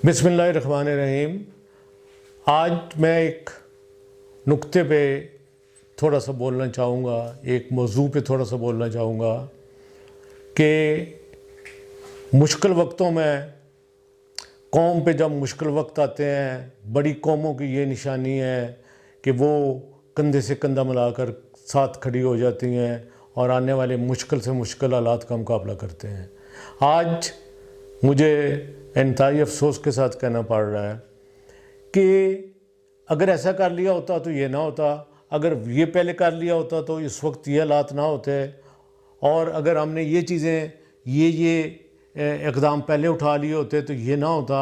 बिस्मिल्लाहिर्रहमानिर्रहीम। आज मैं एक नुक्ते पे थोड़ा सा बोलना चाहूँगा, एक मौजू पे थोड़ा सा बोलना चाहूँगा कि मुश्किल वक्तों में कौम पे जब मुश्किल वक्त आते हैं, बड़ी कौमों की ये निशानी है कि वो कंधे से कंधा मिलाकर साथ खड़ी हो जाती हैं और आने वाले मुश्किल से मुश्किल हालात का मुकाबला करते हैं। आज मुझे इंतहाई अफसोस के साथ कहना पड़ रहा है कि अगर ऐसा कर लिया होता तो ये ना होता, अगर ये पहले कर लिया होता तो इस वक्त ये हालात ना होते, और अगर हमने ये चीज़ें ये इक़दाम पहले उठा लिए होते तो ये ना होता।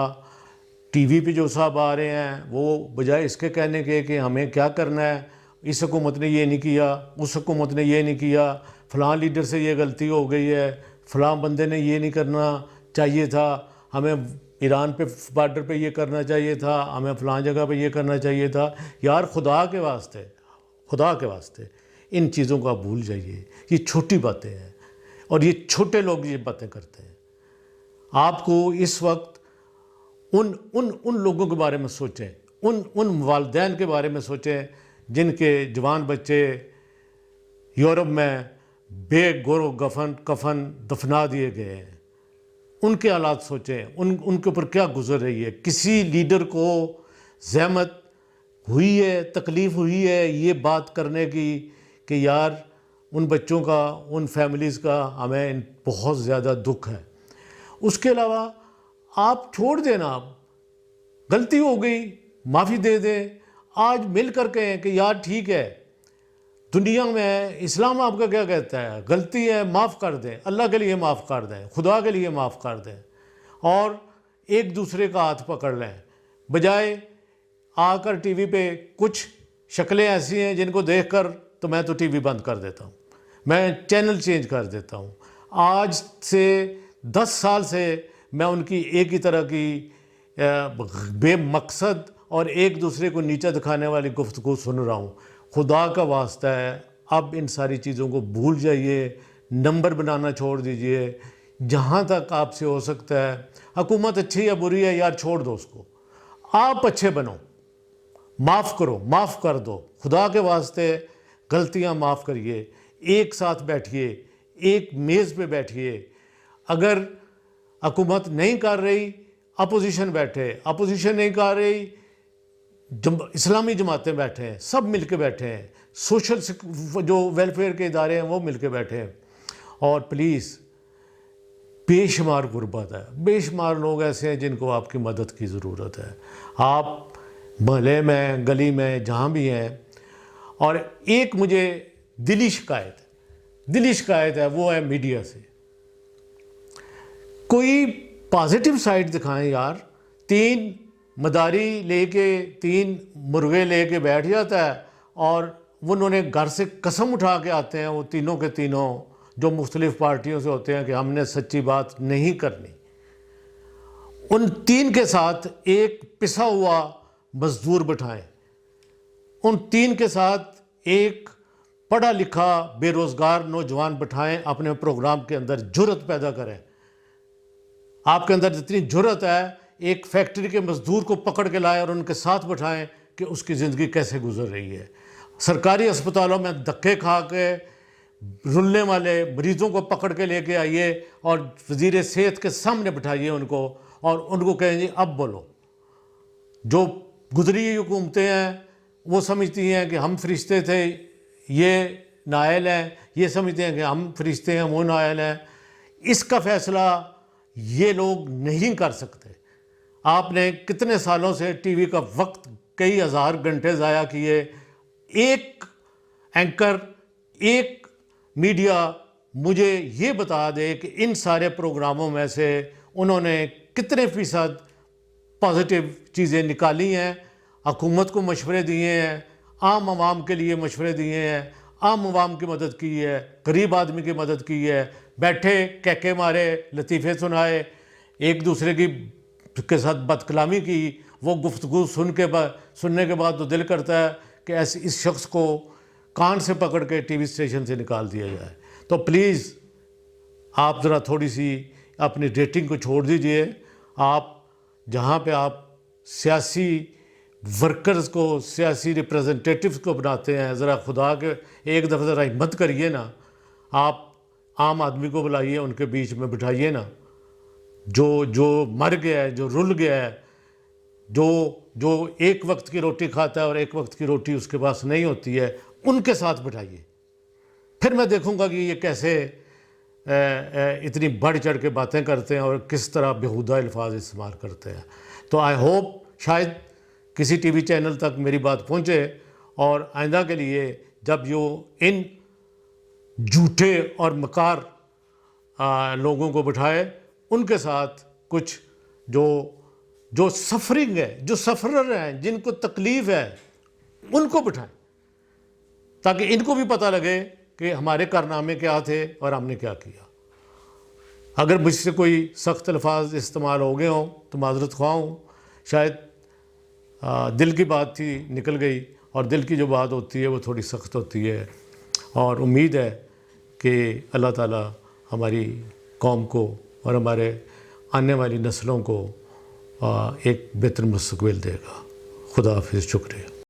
टीवी पे जो साहब आ रहे हैं वो बजाय इसके कहने के कि हमें क्या करना है, इस हुकूमत ने ये नहीं किया, उस हुकूमत ने ये नहीं किया, फ़लाँ लीडर से ये गलती हो गई है, फ़लाँ बंदे ने ये नहीं करना चाहिए था, हमें ईरान पे बॉर्डर पे ये करना चाहिए था, हमें फ़लाँ जगह पे ये करना चाहिए था। यार खुदा के वास्ते इन चीज़ों को आप भूल जाइए। ये छोटी बातें हैं और ये छोटे लोग ये बातें करते हैं। आपको इस वक्त उन लोगों के बारे में सोचें, उन वालिदैन के बारे में सोचें जिनके जवान बच्चे यूरोप में बेगोरो कफन दफना दिए गए हैं। उनके हालात सोचें, उनके ऊपर क्या गुजर रही है। किसी लीडर को ज़हमत हुई है, तकलीफ़ हुई है ये बात करने की कि यार उन बच्चों का, उन फैमिलीज़ का हमें बहुत ज़्यादा दुख है। उसके अलावा आप छोड़ देना, आप गलती हो गई माफ़ी दे दें, आज मिल कर कहें कि यार ठीक है, दुनिया में इस्लाम आपका क्या कहता है, गलती है माफ़ कर दें, अल्लाह के लिए माफ़ कर दें, खुदा के लिए माफ़ कर दें, और एक दूसरे का हाथ पकड़ लें। बजाय आकर टीवी पे कुछ शक्लें ऐसी हैं जिनको देखकर तो मैं तो टीवी बंद कर देता हूँ, मैं चैनल चेंज कर देता हूँ। आज से 10 साल से मैं उनकी एक ही तरह की बेमकसद और एक दूसरे को नीचा दिखाने वाली गुफ्तगू सुन रहा हूँ। खुदा का वास्ता है, अब इन सारी चीज़ों को भूल जाइए, नंबर बनाना छोड़ दीजिए। जहाँ तक आपसे हो सकता है, हुकूमत अच्छी या बुरी है यार छोड़ दो उसको, आप अच्छे बनो, माफ़ करो, माफ़ कर दो, खुदा के वास्ते गलतियाँ माफ़ करिए। एक साथ बैठिए, एक मेज़ पे बैठिए। अगर हुकूमत नहीं कर रही, अपोजिशन बैठे, अपोजिशन नहीं कर रही, इस्लामी जमातें बैठे हैं, सब मिल के बैठे हैं, सोशल जो वेलफेयर के इदारे हैं वो मिल के बैठे हैं। और प्लीज़, बेशुमार गुर्बत है, बेशुमार लोग ऐसे हैं जिनको आपकी मदद की ज़रूरत है। आप महल्ले में, गली में, जहाँ भी हैं। और एक मुझे दिली शिकायत है, वो है मीडिया से। कोई पॉजिटिव साइड दिखाएं यार। 3 मदारी लेके, 3 मुर्गे लेके बैठ जाता है और उन्होंने घर से कसम उठा के आते हैं, वो तीनों के तीनों जो मुख्तलिफ़ पार्टियों से होते हैं कि हमने सच्ची बात नहीं करनी। उन 3 के साथ एक पिसा हुआ मजदूर बिठाएं, उन 3 के साथ एक पढ़ा लिखा बेरोज़गार नौजवान बिठाएं, अपने प्रोग्राम के अंदर जुर्रत पैदा करें। आपके अंदर जितनी जुर्रत है, एक फैक्ट्री के मजदूर को पकड़ के लाएं और उनके साथ बिठाएं कि उसकी ज़िंदगी कैसे गुजर रही है। सरकारी अस्पतालों में धक्के खा के रुलने वाले मरीज़ों को पकड़ के लेके आइए और वज़ीर सेहत के सामने बिठाइए उनको, और उनको कहें जी अब बोलो। जो गुजरी हुई हुकूमतें हैं वो समझती हैं कि हम फरिश्ते थे, ये नायल हैं, ये समझते हैं कि हम फरिश्ते हैं, वो नायल हैं। इसका फ़ैसला ये लोग नहीं कर सकते। आपने कितने सालों से टीवी का वक्त, कई हज़ार घंटे ज़ाया किए। एक एंकर, एक मीडिया मुझे ये बता दे कि इन सारे प्रोग्रामों में से उन्होंने कितने फ़ीसद पॉजिटिव चीज़ें निकाली हैं, हुकूमत को मशवरे दिए हैं, आम आवाम के लिए मशवरे दिए हैं, आम आवाम की मदद की है, गरीब आदमी की मदद की है, बैठे कहके मारे, लतीफ़े सुनाए, एक दूसरे के साथ बदकलामी की। वो गुफ्तगू सुनने के बाद तो दिल करता है कि ऐसे इस शख्स को कान से पकड़ के टीवी स्टेशन से निकाल दिया जाए। तो प्लीज़ आप ज़रा थोड़ी सी अपनी रेटिंग को छोड़ दीजिए। आप جہاں پہ آپ سیاسی ورکرز کو، سیاسی ریپریزنٹیٹیوز کو بناتے ہیں، ذرا خدا کے ایک دفعہ ذرا ہمت کریے نا، آپ عام آدمی کو بلائیے، ان کے بیچ میں بٹھائیے نا، جو مر گیا ہے، جو رل گیا ہے، جو ایک وقت کی روٹی کھاتا ہے اور ایک وقت کی روٹی اس کے پاس نہیں ہوتی ہے، ان کے ساتھ بٹھائیے. پھر میں دیکھوں گا کہ یہ کیسے اتنی بڑھ چڑھ کے باتیں کرتے ہیں اور کس طرح بیہودہ الفاظ استعمال کرتے ہیں. تو آئی ہوپ شاید کسی ٹی وی چینل تک میری بات پہنچے، اور آئندہ کے لیے جب ان جھوٹے اور مکار لوگوں کو بٹھائے، ان کے ساتھ کچھ جو سفرنگ ہے، جو سفرر ہیں، جن کو تکلیف ہے، ان کو بٹھائیں، تاکہ ان کو بھی پتہ لگے کہ ہمارے کارنامے کیا تھے اور ہم نے کیا کیا. اگر مجھ سے کوئی سخت الفاظ استعمال ہو گئے ہوں تو معذرت خواہ ہوں، شاید دل کی بات تھی، نکل گئی، اور دل کی جو بات ہوتی ہے وہ تھوڑی سخت ہوتی ہے. اور امید ہے کہ اللہ تعالیٰ ہماری قوم کو اور ہمارے آنے والی نسلوں کو ایک بہتر مستقبل دے گا. خدا حافظ، شکریہ.